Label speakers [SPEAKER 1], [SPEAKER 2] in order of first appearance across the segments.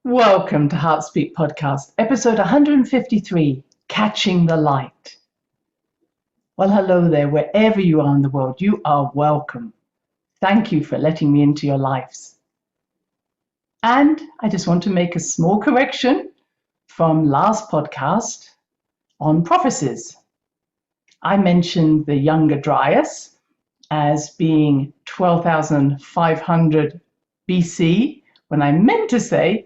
[SPEAKER 1] Welcome to Heartspeak Podcast, episode 153, Catching the Light. Well, hello there, wherever you are in the world, you are welcome. Thank you for letting me into your lives. And I just want to make a small correction from last podcast on prophecies. I mentioned the younger Dryas as being 12,500 BC, when I meant to say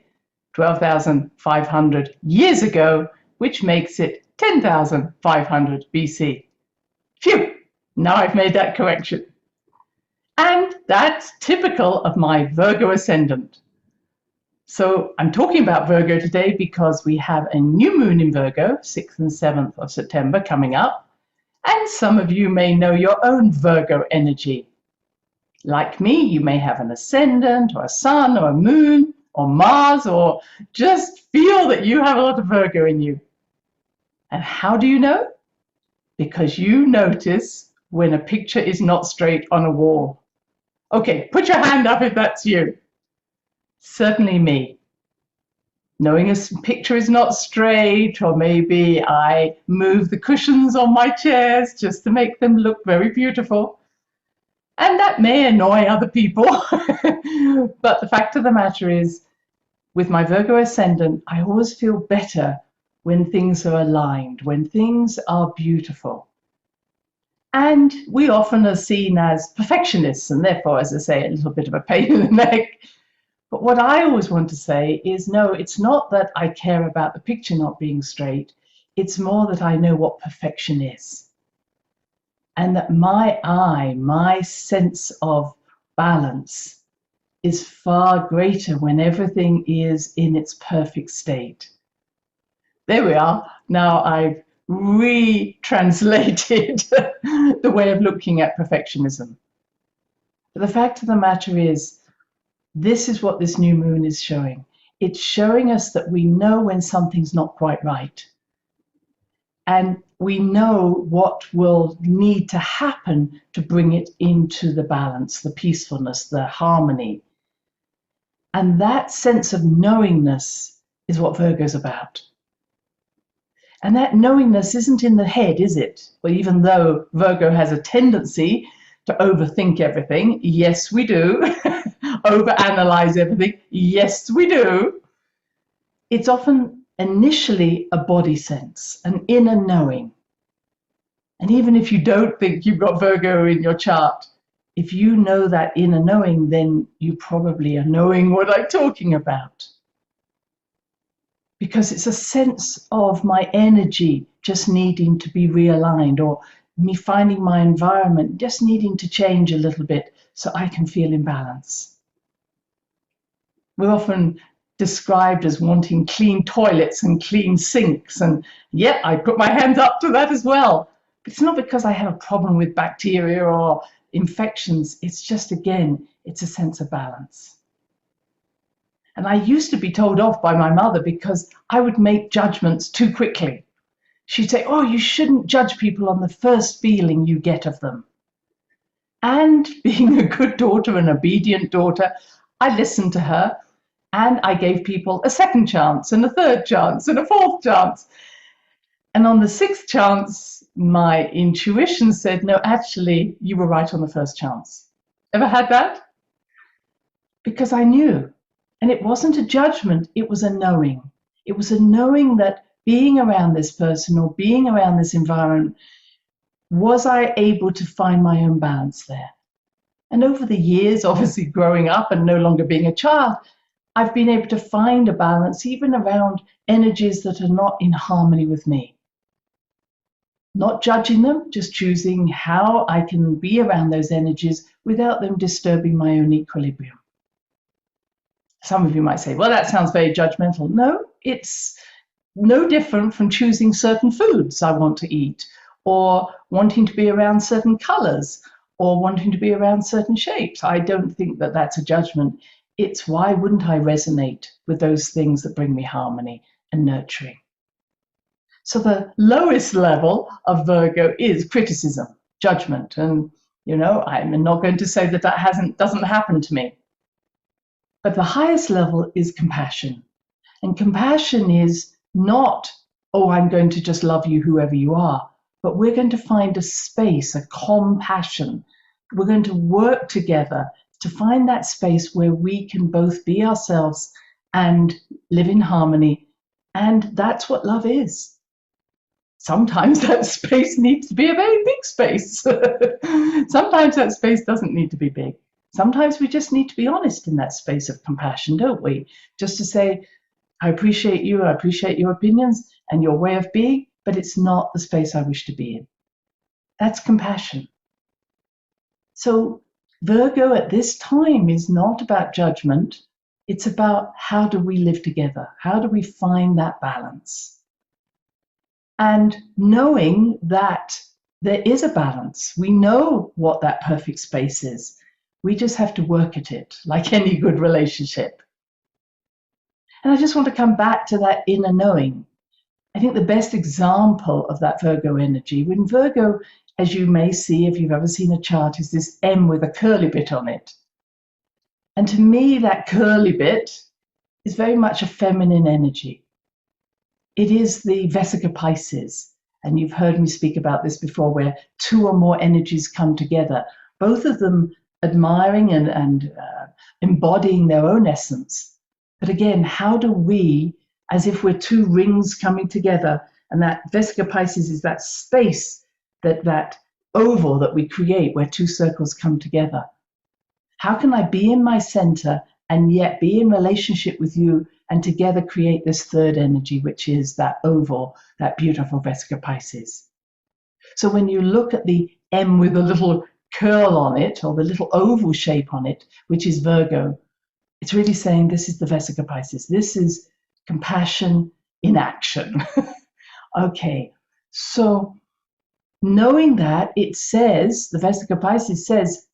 [SPEAKER 1] 12,500 years ago, which makes it 10,500 BC. Phew! Now I've made that correction. And that's typical of my Virgo ascendant. So I'm talking about Virgo today because we have a new moon in Virgo, 6th and 7th of September coming up. And some of you may know your own Virgo energy. Like me, you may have an ascendant or a sun or a moon or Mars, or just feel that you have a lot of Virgo in you. And how do you know? Because you notice when a picture is not straight on a wall. Okay, put your hand up if that's you. Certainly me. Knowing a picture is not straight, or maybe I move the cushions on my chairs just to make them look very beautiful. And that may annoy other people. But the fact of the matter is, with my Virgo ascendant, I always feel better when things are aligned, when things are beautiful. And we often are seen as perfectionists, and therefore, as I say, a little bit of a pain in the neck. But what I always want to say is, no, it's not that I care about the picture not being straight. It's more that I know what perfection is. And that my sense of balance is far greater when everything is in its perfect state. There we are. Now I've retranslated the way of looking at perfectionism. But the fact of the matter is, this is what this new moon is showing. It's showing us that we know when something's not quite right. And we know what will need to happen to bring it into the balance, the peacefulness, the harmony. And that sense of knowingness is what Virgo's about. And that knowingness isn't in the head, is it? Well, even though Virgo has a tendency to overthink everything, yes, we do. Overanalyze everything, yes, we do. It's often initially a body sense, an inner knowing. And even if you don't think you've got Virgo in your chart, if you know that inner knowing, then you probably are knowing what I'm talking about. Because it's a sense of my energy just needing to be realigned, or me finding my environment just needing to change a little bit so I can feel in balance. We're often described as wanting clean toilets and clean sinks, and yet I put my hands up to that as well. But it's not because I have a problem with bacteria or infections. It's just, again, it's a sense of balance. And I used to be told off by my mother because I would make judgments too quickly. She'd say, oh, you shouldn't judge people on the first feeling you get of them. And being a good daughter, an obedient daughter, I listened to her, and I gave people a second chance and a third chance and a fourth chance. And on the sixth chance, my intuition said, no, actually, you were right on the first chance. Ever had that? Because I knew. And it wasn't a judgment, it was a knowing. It was a knowing that being around this person or being around this environment, was I able to find my own balance there? And over the years, obviously growing up and no longer being a child, I've been able to find a balance even around energies that are not in harmony with me. Not judging them, just choosing how I can be around those energies without them disturbing my own equilibrium. Some of you might say, well, that sounds very judgmental. No, it's no different from choosing certain foods I want to eat, or wanting to be around certain colors, or wanting to be around certain shapes. I don't think that that's a judgment. It's why wouldn't I resonate with those things that bring me harmony and nurturing? So the lowest level of Virgo is criticism, judgment. And, I'm not going to say that doesn't happen to me. But the highest level is compassion, And compassion is not, oh, I'm going to just love you whoever you are, but we're going to find a space, a compassion. We're going to work together to find that space where we can both be ourselves and live in harmony. And that's what love is. Sometimes that space needs to be a very big space. Sometimes that space doesn't need to be big. Sometimes we just need to be honest in that space of compassion, don't we? Just to say, I appreciate you, I appreciate your opinions and your way of being, but it's not the space I wish to be in. That's compassion. So Virgo at this time is not about judgment. It's about how do we live together? How do we find that balance? And knowing that there is a balance. We know what that perfect space is. We just have to work at it, like any good relationship. And I just want to come back to that inner knowing. I think the best example of that Virgo energy, when Virgo, as you may see if you've ever seen a chart, is this M with a curly bit on it. And to me, that curly bit is very much a feminine energy. It is the Vesica Pisces. And you've heard me speak about this before, where two or more energies come together, both of them admiring and embodying their own essence. But again, how do we, as if we're two rings coming together, and that Vesica Pisces is that space, that oval that we create where two circles come together. How can I be in my center and yet be in relationship with you and together create this third energy, which is that oval, that beautiful Vesica Pisces? So when you look at the M with a little curl on it, or the little oval shape on it, which is Virgo, it's really saying this is the Vesica Pisces. This is compassion in action. Okay, so knowing that, it says, the Vesica Pisces says,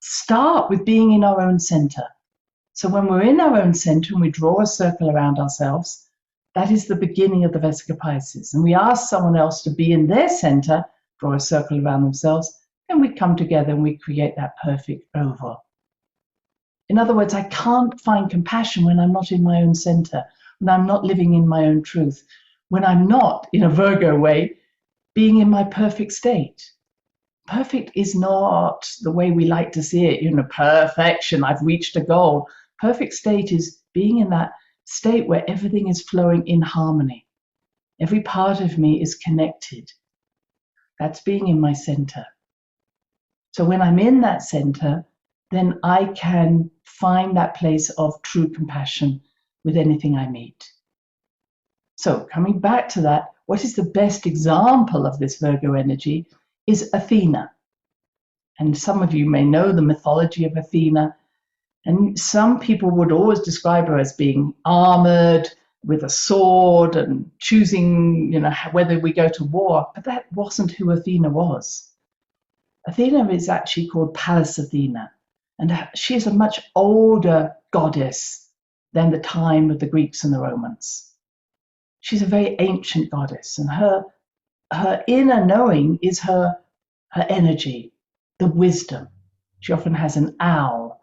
[SPEAKER 1] start with being in our own center. So when we're in our own center and we draw a circle around ourselves, that is the beginning of the Vesica Pisces. And we ask someone else to be in their center, draw a circle around themselves, and we come together and we create that perfect oval. In other words, I can't find compassion when I'm not in my own center, when I'm not living in my own truth, when I'm not, in a Virgo way, being in my perfect state. Perfect is not the way we like to see it, perfection, I've reached a goal. Perfect state is being in that state where everything is flowing in harmony. Every part of me is connected. That's being in my center. So when I'm in that center, then I can find that place of true compassion with anything I meet. So coming back to that, what is the best example of this Virgo energy is Athena. And some of you may know the mythology of Athena. And some people would always describe her as being armored with a sword and choosing, whether we go to war. But that wasn't who Athena was. Athena is actually called Pallas Athena. And she is a much older goddess than the time of the Greeks and the Romans. She's a very ancient goddess, and her inner knowing is her energy, the wisdom. She often has an owl.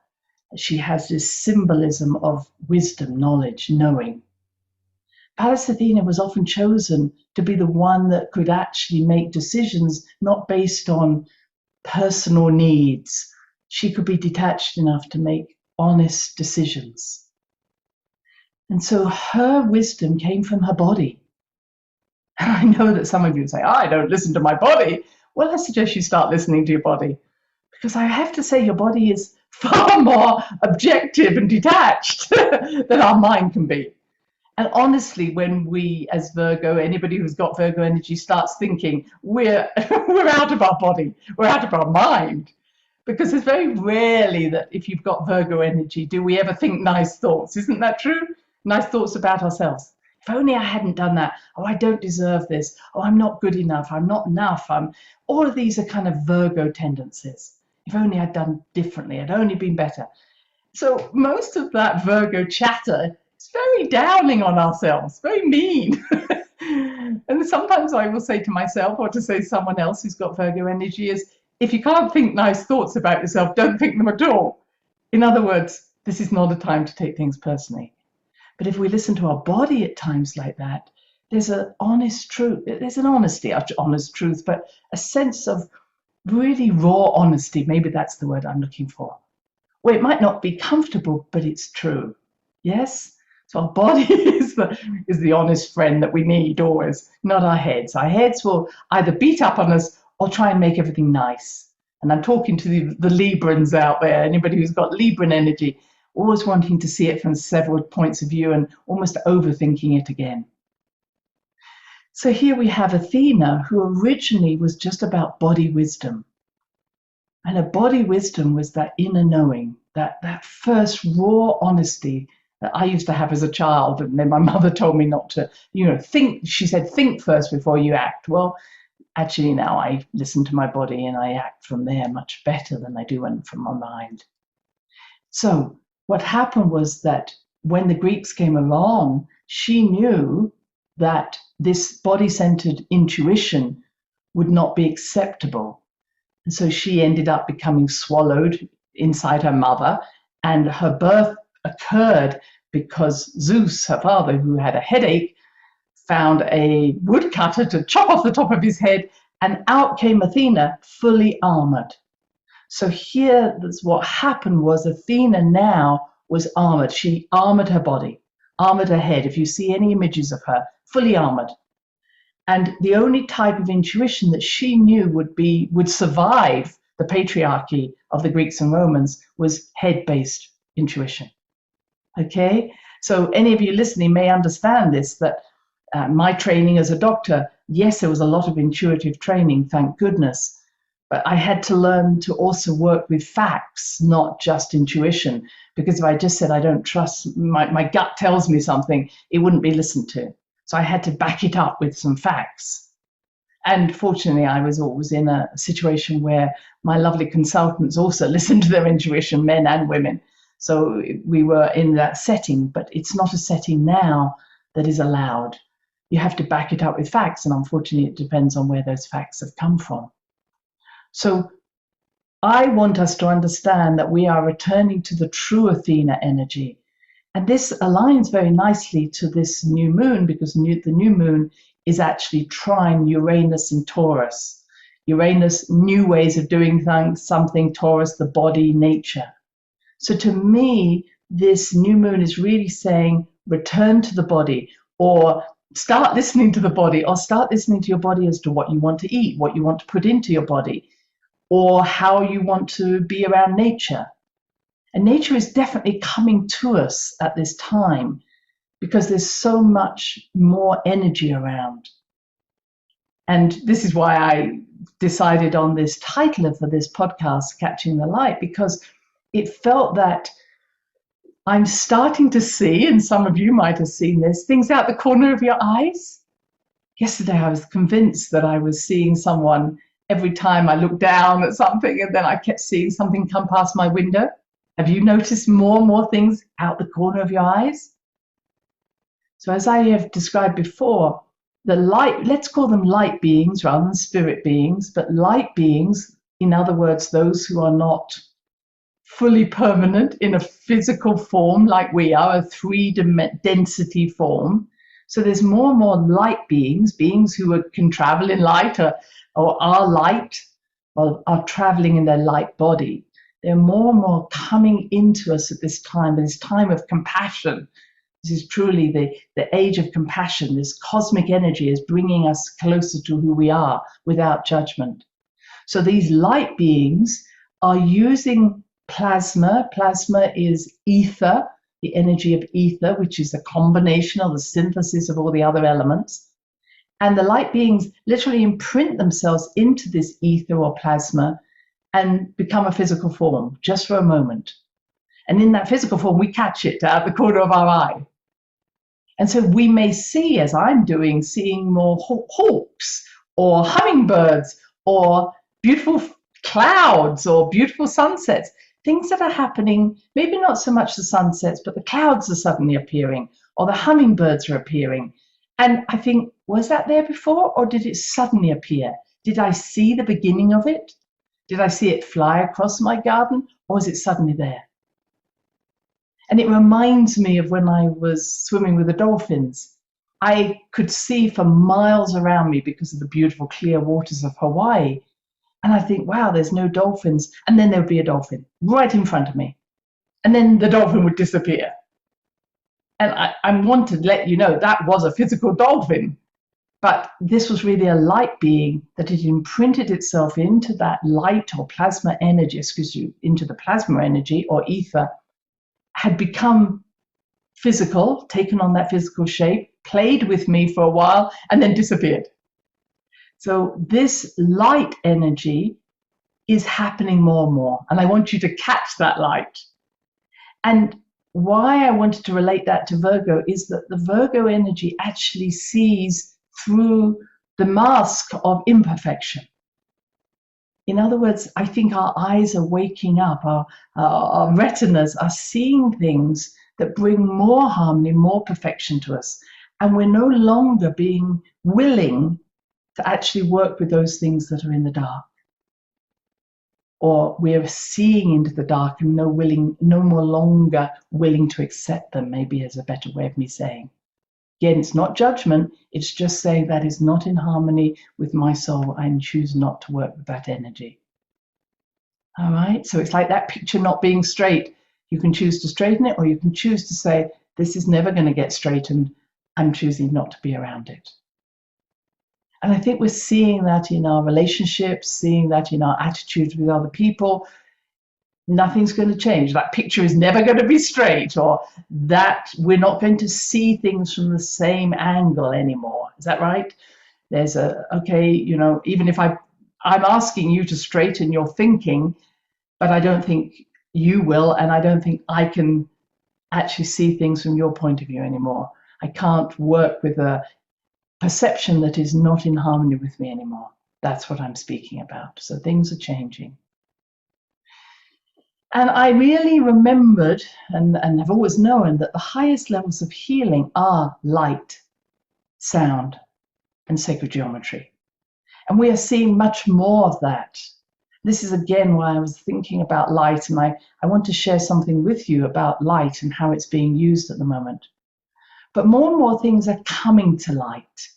[SPEAKER 1] She has this symbolism of wisdom, knowledge, knowing. Pallas Athena was often chosen to be the one that could actually make decisions not based on personal needs. She could be detached enough to make honest decisions. And so her wisdom came from her body. And I know that some of you say, I don't listen to my body. Well, I suggest you start listening to your body. Because I have to say your body is far more objective and detached than our mind can be. And honestly, when we, as Virgo, anybody who's got Virgo energy starts thinking, we're out of our body, we're out of our mind. Because it's very rarely that if you've got Virgo energy, do we ever think nice thoughts? Isn't that true? Nice thoughts about ourselves. If only I hadn't done that. Oh, I don't deserve this. Oh, I'm not good enough. I'm not enough. All of these are kind of Virgo tendencies. If only I'd done differently. I'd only been better. So most of that Virgo chatter is very downing on ourselves, very mean. And sometimes I will say to myself, or to say to someone else who's got Virgo energy, is if you can't think nice thoughts about yourself, don't think them at all. In other words, this is not a time to take things personally. But if we listen to our body at times like that, there's an honest truth. There's an honesty, honest truth, but a sense of really raw honesty. Maybe that's the word I'm looking for. Well, it might not be comfortable, but it's true. Yes? So our body is the honest friend that we need always, not our heads. Our heads will either beat up on us or try and make everything nice. And I'm talking to the Librans out there, anybody who's got Libran energy, always wanting to see it from several points of view and almost overthinking it again. So here we have Athena, who originally was just about body wisdom. And her body wisdom was that inner knowing, that first raw honesty that I used to have as a child. And then my mother told me not to, think. She said, think first before you act. Well, actually now I listen to my body and I act from there much better than I do from my mind. So what happened was that when the Greeks came along, she knew that this body-centered intuition would not be acceptable. And so she ended up becoming swallowed inside her mother, and her birth occurred because Zeus, her father, who had a headache, found a woodcutter to chop off the top of his head, and out came Athena, fully armored. So here, what happened was Athena now was armored. She armored her body, armored her head. If you see any images of her, fully armored. And the only type of intuition that she knew would survive the patriarchy of the Greeks and Romans was head-based intuition. Okay? So any of you listening may understand this, that my training as a doctor, yes, there was a lot of intuitive training, thank goodness, but I had to learn to also work with facts, not just intuition, because if I just said I don't trust, my gut tells me something, it wouldn't be listened to. So I had to back it up with some facts. And fortunately, I was always in a situation where my lovely consultants also listened to their intuition, men and women. So we were in that setting, but it's not a setting now that is allowed. You have to back it up with facts, and unfortunately, it depends on where those facts have come from. So I want us to understand that we are returning to the true Athena energy. And this aligns very nicely to this new moon, because the new moon is actually trine Uranus in Taurus. Uranus, new ways of doing something, Taurus, the body, nature. So to me, this new moon is really saying, return to the body, or start listening to the body, or start listening to your body as to what you want to eat, what you want to put into your body, or how you want to be around nature. And nature is definitely coming to us at this time because there's so much more energy around. And this is why I decided on this title for this podcast, Catching the Light, because it felt that I'm starting to see, and some of you might have seen this, things out the corner of your eyes. Yesterday, I was convinced that I was seeing someone every time I looked down at something, and then I kept seeing something come past my window. Have you noticed more and more things out the corner of your eyes? So as I have described before, the light, let's call them light beings rather than spirit beings, but light beings, in other words, those who are not fully permanent in a physical form like we are, a three-density form. So there's more and more light beings who can travel in light or are light, or are traveling in their light body. They're more and more coming into us at this time of compassion. This is truly the age of compassion. This cosmic energy is bringing us closer to who we are without judgment. So these light beings are using plasma. Plasma is ether, the energy of ether, which is a combination of the synthesis of all the other elements. And the light beings literally imprint themselves into this ether or plasma and become a physical form just for a moment. And in that physical form, we catch it out the corner of our eye. And so we may see, as I'm doing, seeing more hawks or hummingbirds or beautiful clouds or beautiful sunsets, things that are happening, maybe not so much the sunsets, but the clouds are suddenly appearing or the hummingbirds are appearing. And I think, was that there before, or did it suddenly appear? Did I see the beginning of it? Did I see it fly across my garden, or is it suddenly there? And it reminds me of when I was swimming with the dolphins. I could see for miles around me because of the beautiful clear waters of Hawaii. And I think, wow, there's no dolphins. And then there would be a dolphin right in front of me. And then the dolphin would disappear. And I want to let you know that was a physical dolphin. But this was really a light being that had imprinted itself into that light or plasma energy, into the plasma energy or ether, had become physical, taken on that physical shape, played with me for a while, and then disappeared. So this light energy is happening more and more. And I want you to catch that light. And why I wanted to relate that to Virgo is that the Virgo energy actually sees through the mask of imperfection. In other words, I think our eyes are waking up, our retinas are seeing things that bring more harmony, more perfection to us. And we're no longer being willing to actually work with those things that are in the dark. Or we're seeing into the dark and no more longer willing to accept them, maybe is a better way of me saying. Again, it's not judgment, it's just saying that is not in harmony with my soul and choose not to work with that energy. All right, so it's like that picture not being straight. You can choose to straighten it, or you can choose to say, this is never going to get straightened. I'm choosing not to be around it. And I think we're seeing that in our relationships, seeing that in our attitudes with other people. Nothing's going to change. That picture is never going to be straight, or that we're not going to see things from the same angle anymore. Is that right? There's even if I'm asking you to straighten your thinking, but I don't think you will, and I don't think I can actually see things from your point of view anymore. I can't work with a perception that is not in harmony with me anymore. That's what I'm speaking about. So things are changing. And I really remembered and have always known that the highest levels of healing are light, sound, and sacred geometry. And we are seeing much more of that. This is again why I was thinking about light, and I want to share something with you about light and how it's being used at the moment. But more and more things are coming to light.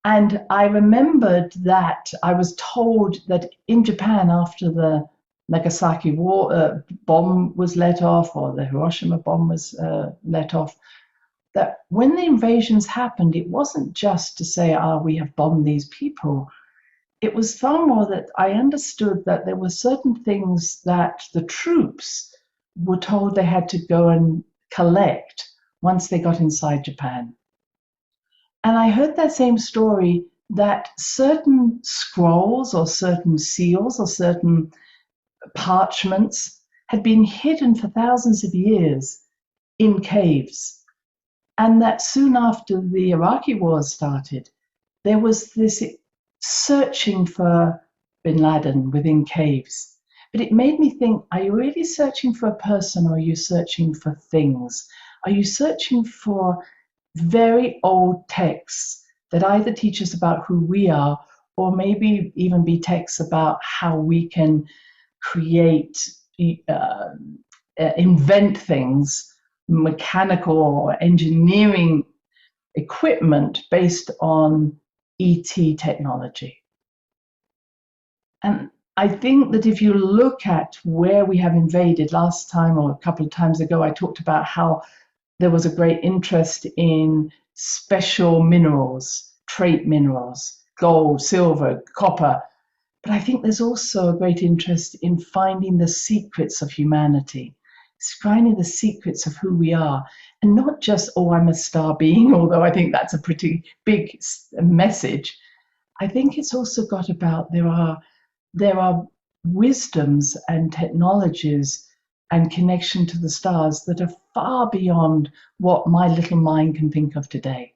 [SPEAKER 1] And I remembered that I was told that in Japan, after the Nagasaki bomb was let off, or the Hiroshima bomb was let off, that when the invasions happened, it wasn't just to say, we have bombed these people. It was far more that I understood that there were certain things that the troops were told they had to go and collect once they got inside Japan. And I heard that same story, that certain scrolls or certain seals or certain parchments had been hidden for thousands of years in caves. And that soon after the Iraqi wars started, there was this searching for bin Laden within caves. But it made me think, are you really searching for a person, or are you searching for things? Are you searching for very old texts that either teach us about who we are, or maybe even be texts about how we can create, invent things, mechanical or engineering equipment based on ET technology? And I think that if you look at where we have invaded, last time or a couple of times ago, I talked about how there was a great interest in special minerals, trait minerals, gold, silver, copper. But I think there's also a great interest in finding the secrets of humanity, finding the secrets of who we are. And not just, I'm a star being, although I think that's a pretty big message. I think it's also got about there are wisdoms and technologies and connection to the stars that are far beyond what my little mind can think of today.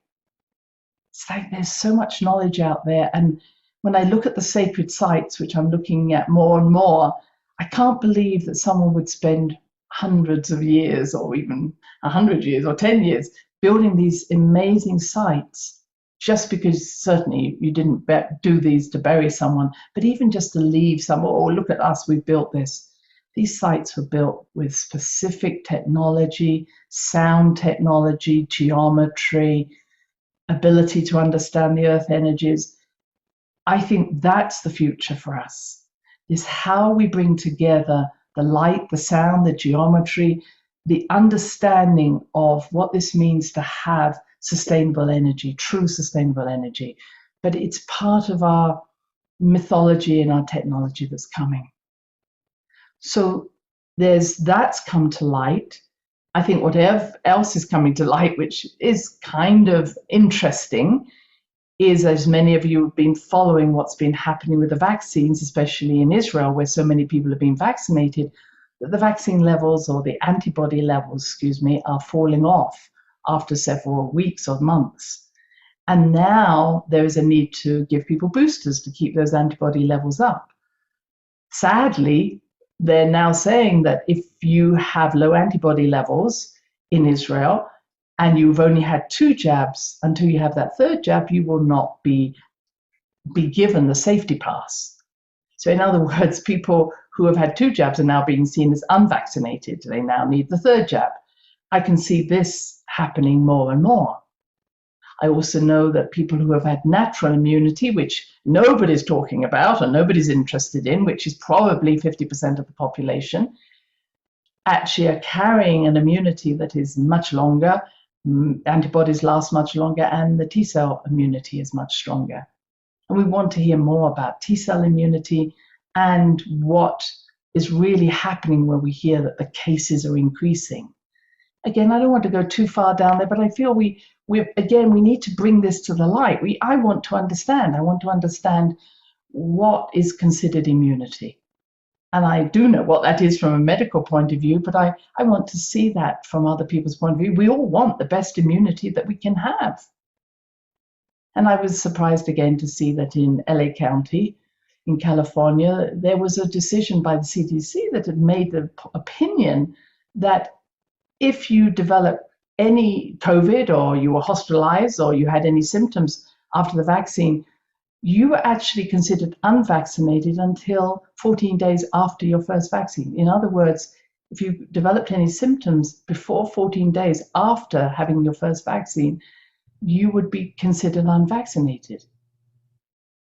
[SPEAKER 1] It's like there's so much knowledge out there. And when I look at the sacred sites, which I'm looking at more and more, I can't believe that someone would spend hundreds of years, or even 100 years or 10 years, building these amazing sites, just because certainly you didn't do these to bury someone, but even just to leave someone, look at us, we've built this. These sites were built with specific technology, sound technology, geometry, ability to understand the earth energies. I think that's the future for us, is how we bring together the light, the sound, the geometry, the understanding of what this means to have sustainable energy, true sustainable energy. But it's part of our mythology and our technology that's coming. So that's come to light. I think whatever else is coming to light, which is kind of interesting, is, as many of you have been following what's been happening with the vaccines, especially in Israel, where so many people have been vaccinated, that the vaccine levels, or the antibody levels, are falling off after several weeks or months. And now there is a need to give people boosters to keep those antibody levels up. Sadly, they're now saying that if you have low antibody levels in Israel and you've only had 2 jabs, until you have that 3rd jab, you will not be given the safety pass. So in other words, people who have had 2 jabs are now being seen as unvaccinated. They now need the 3rd jab. I can see this happening more and more. I also know that people who have had natural immunity, which nobody's talking about and nobody's interested in, which is probably 50% of the population, actually are carrying an immunity that is much longer, antibodies last much longer, and the T-cell immunity is much stronger. And we want to hear more about T-cell immunity and what is really happening where we hear that the cases are increasing. Again, I don't want to go too far down there, but I feel we need to bring this to the light. I want to understand. I want to understand what is considered immunity. And I do know what that is from a medical point of view, but I want to see that from other people's point of view. We all want the best immunity that we can have. And I was surprised again to see that in LA County, in California, there was a decision by the CDC that had made the opinion that if you develop any COVID, or you were hospitalized, or you had any symptoms after the vaccine, you were actually considered unvaccinated until 14 days after your first vaccine. In other words, if you developed any symptoms before 14 days after having your first vaccine, you would be considered unvaccinated.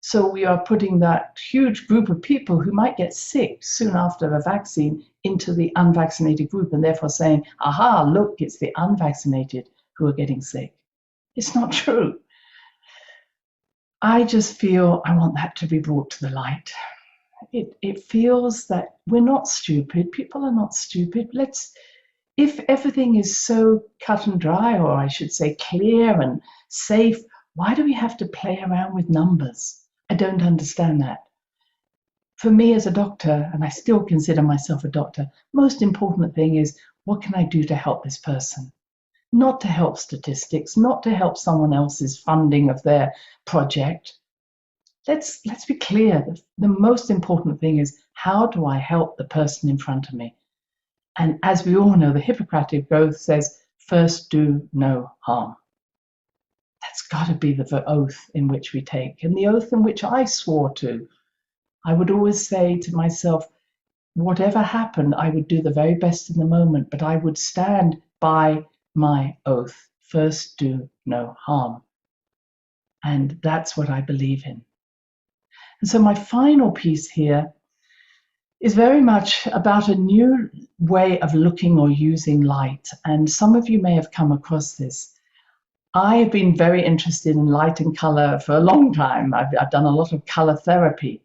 [SPEAKER 1] So we are putting that huge group of people who might get sick soon after a vaccine into the unvaccinated group, and therefore saying, aha, look, it's the unvaccinated who are getting sick. It's not true. I just feel I want that to be brought to the light. It feels that we're not stupid. People are not stupid. If everything is so cut and dry, or I should say clear and safe, why do we have to play around with numbers? I don't understand that. For me as a doctor, and I still consider myself a doctor, most important thing is, what can I do to help this person? Not to help statistics, not to help someone else's funding of their project. Let's be clear. The most important thing is, how do I help the person in front of me? And as we all know, the Hippocratic Oath says, first do no harm. That's got to be the oath in which we take, and the oath in which I swore to. I would always say to myself, whatever happened, I would do the very best in the moment, but I would stand by my oath. First do no harm. And that's what I believe in. And so my final piece here is very much about a new way of looking or using light. And some of you may have come across this. I have been very interested in light and color for a long time. I've done a lot of color therapy.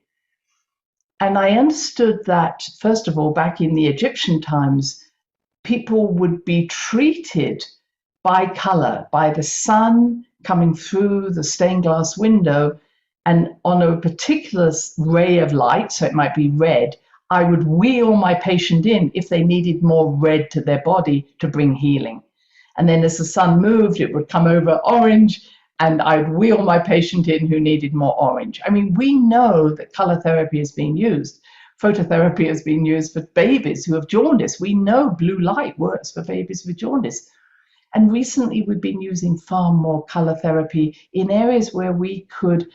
[SPEAKER 1] And I understood that, first of all, back in the Egyptian times, people would be treated by color, by the sun coming through the stained glass window, and on a particular ray of light, so it might be red, I would wheel my patient in if they needed more red to their body to bring healing. And then as the sun moved, it would come over orange, and I'd wheel my patient in who needed more orange. I mean, we know that color therapy is being used. Phototherapy has been used for babies who have jaundice. We know blue light works for babies with jaundice. And recently we've been using far more color therapy in areas where we could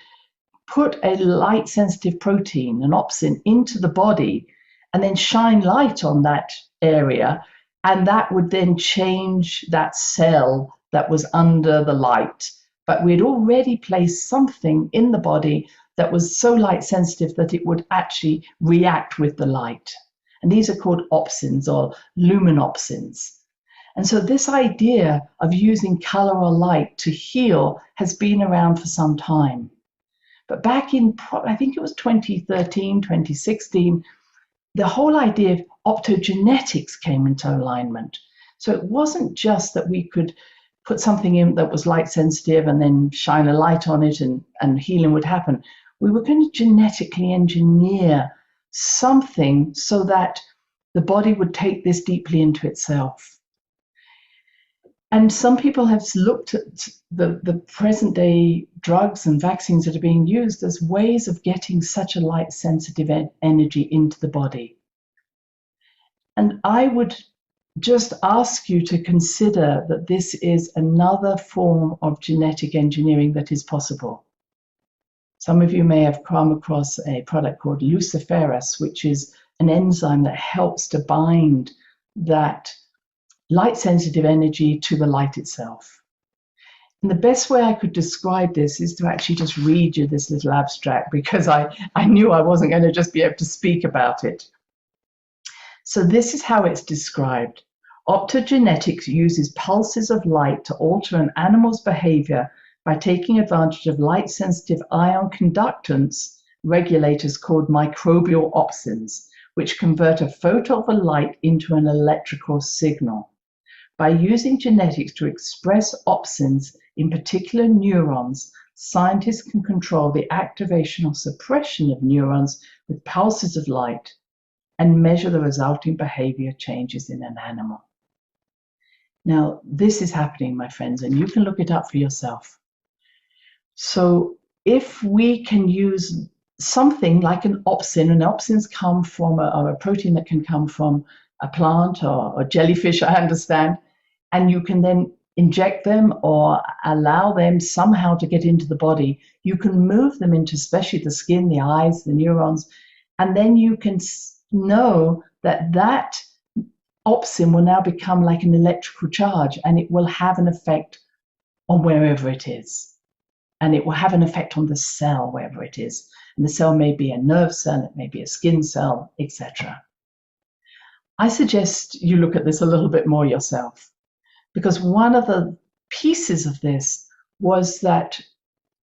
[SPEAKER 1] put a light sensitive protein, an opsin, into the body and then shine light on that area, and that would then change that cell that was under the light. But we'd already placed something in the body that was so light sensitive that it would actually react with the light. And these are called opsins or luminopsins. And so this idea of using color or light to heal has been around for some time. But back in, I think it was 2013, 2016, the whole idea of optogenetics came into alignment. So it wasn't just that we could put something in that was light sensitive and then shine a light on it and healing would happen. We were going to genetically engineer something so that the body would take this deeply into itself. And some people have looked at the present day drugs and vaccines that are being used as ways of getting such a light sensitive energy into the body. And I would just ask you to consider that this is another form of genetic engineering that is possible. Some of you may have come across a product called luciferase, which is an enzyme that helps to bind that light sensitive energy to the light itself. And the best way I could describe this is to actually just read you this little abstract, because I knew I wasn't going to just be able to speak about it. So this is how it's described. Optogenetics uses pulses of light to alter an animal's behavior by taking advantage of light-sensitive ion conductance regulators called microbial opsins, which convert a photon of a light into an electrical signal. By using genetics to express opsins in particular neurons, scientists can control the activation or suppression of neurons with pulses of light and measure the resulting behavior changes in an animal. Now, this is happening, my friends, and you can look it up for yourself. So if we can use something like an opsin, and opsins come from a protein that can come from a plant or jellyfish, I understand, and you can then inject them or allow them somehow to get into the body, you can move them into especially the skin, the eyes, the neurons, and then you can know that that opsin will now become like an electrical charge, and it will have an effect on wherever it is. And it will have an effect on the cell, wherever it is. And the cell may be a nerve cell, it may be a skin cell, etc. I suggest you look at this a little bit more yourself, because one of the pieces of this was that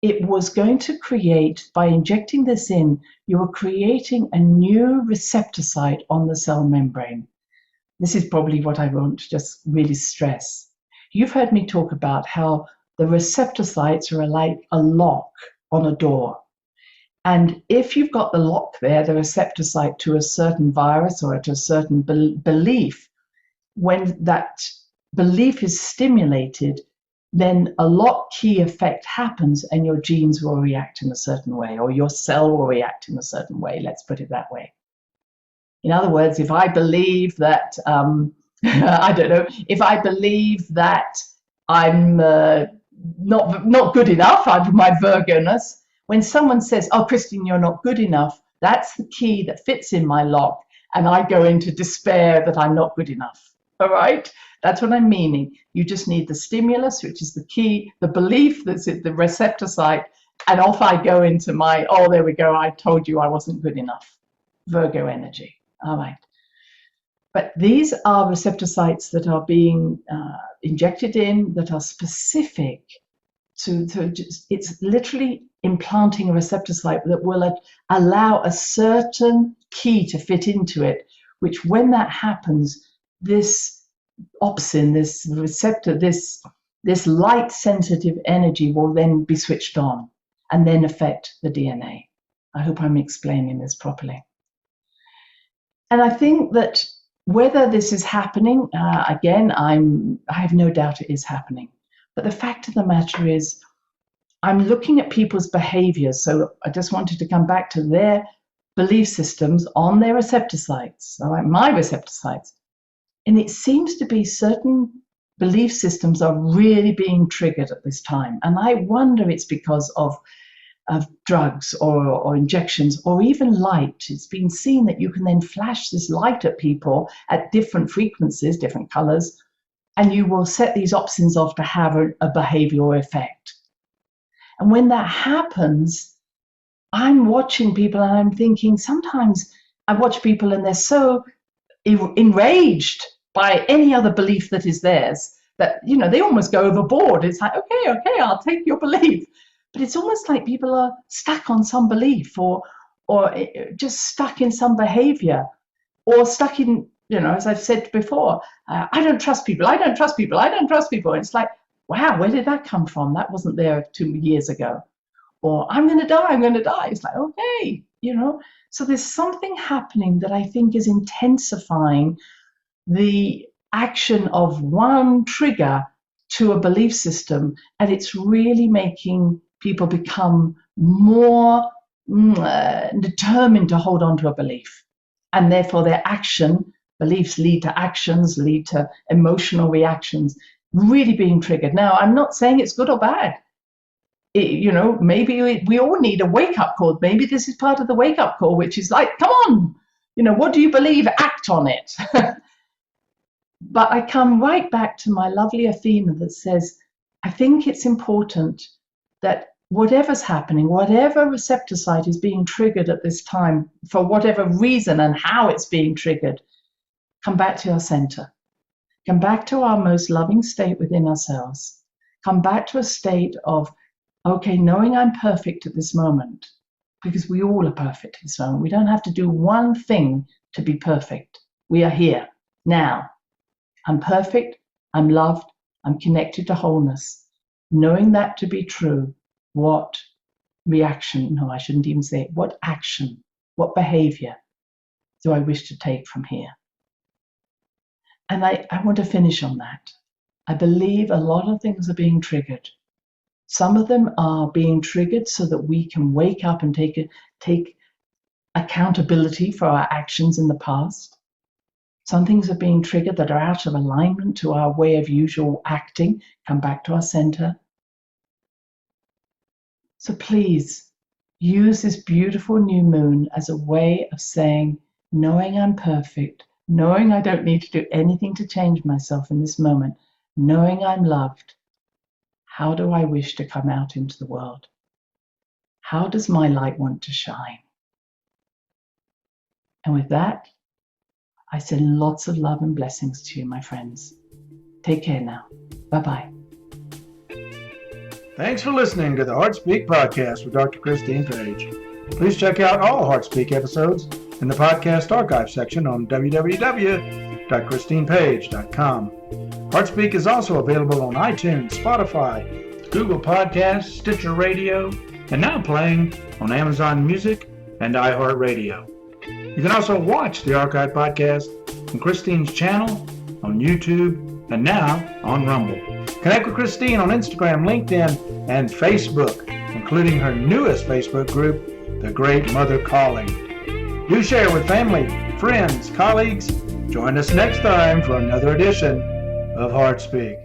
[SPEAKER 1] it was going to create, by injecting this in, you were creating a new receptor site on the cell membrane. This is probably what I want to just really stress. You've heard me talk about how the receptor sites are like a lock on a door. And if you've got the lock there, the receptor site, to a certain virus or to a certain belief, when that belief is stimulated, then a lock key effect happens and your genes will react in a certain way, or your cell will react in a certain way, let's put it that way. In other words, if I believe that, I don't know, if I believe that I'm not good enough, my Virgo-ness, when someone says, oh, Christine, you're not good enough, that's the key that fits in my lock, and I go into despair that I'm not good enough. All right? That's what I'm meaning. You just need the stimulus, which is the key, the belief that's at the receptor site, and off I go into my, oh, there we go, I told you I wasn't good enough. Virgo energy. All right. But these are receptor sites that are being injected in, that are specific to just, it's literally implanting a receptor site that will allow a certain key to fit into it, which when that happens, this opsin, this receptor, this light sensitive energy will then be switched on and then affect the DNA. I hope I'm explaining this properly. And I think that whether this is happening, again, I have no doubt it is happening. But the fact of the matter is, I'm looking at people's behaviors. So I just wanted to come back to their belief systems on their receptor sites, all right, my receptor sites. And it seems to be certain belief systems are really being triggered at this time. And I wonder it's because of of drugs or injections or even light. It's been seen that you can then flash this light at people at different frequencies, different colors, and you will set these opsins off to have a behavioral effect. And when that happens, I'm watching people and I'm thinking, sometimes I watch people and they're so enraged by any other belief that is theirs that, they almost go overboard. It's like, okay, I'll take your belief. But it's almost like people are stuck on some belief or just stuck in some behavior or stuck in, as I've said before, I don't trust people. And it's like, wow, where did that come from? That wasn't there 2 years ago. Or I'm going to die. It's like, okay, So there's something happening that I think is intensifying the action of one trigger to a belief system, and it's really making people become more determined to hold on to a belief. And therefore their beliefs lead to actions, lead to emotional reactions, really being triggered. Now, I'm not saying it's good or bad. Maybe we all need a wake-up call. Maybe this is part of the wake-up call, which is like, come on, what do you believe? Act on it. But I come right back to my lovely Athena that says, I think it's important that whatever's happening, whatever receptor site is being triggered at this time, for whatever reason and how it's being triggered, come back to your center. Come back to our most loving state within ourselves. Come back to a state of, okay, knowing I'm perfect at this moment, because we all are perfect at this moment. We don't have to do one thing to be perfect. We are here, now. I'm perfect, I'm loved, I'm connected to wholeness. Knowing that to be true, what reaction, no, I shouldn't even say it, what action, what behavior do I wish to take from here? And I want to finish on that. I believe a lot of things are being triggered. Some of them are being triggered so that we can wake up and take accountability for our actions in the past. Some things are being triggered that are out of alignment to our way of usual acting. Come back to our center. So please use this beautiful new moon as a way of saying, knowing I'm perfect, knowing I don't need to do anything to change myself in this moment, knowing I'm loved, how do I wish to come out into the world? How does my light want to shine? And with that, I send lots of love and blessings to you, my friends. Take care now. Bye-bye.
[SPEAKER 2] Thanks for listening to the HeartSpeak podcast with Dr. Christine Page. Please check out all HeartSpeak episodes in the podcast archive section on www.christinepage.com. HeartSpeak is also available on iTunes, Spotify, Google Podcasts, Sticher Radio, and now playing on Amazon Music and iHeart Radio. You can also watch the archive podcast on Christine's channel, on YouTube, and now on Rumble. Connect with Christine on Instagram, LinkedIn, and Facebook, including her newest Facebook group, The Great Mother Calling. Do share with family, friends, colleagues. Join us next time for another edition of HeartSpeak.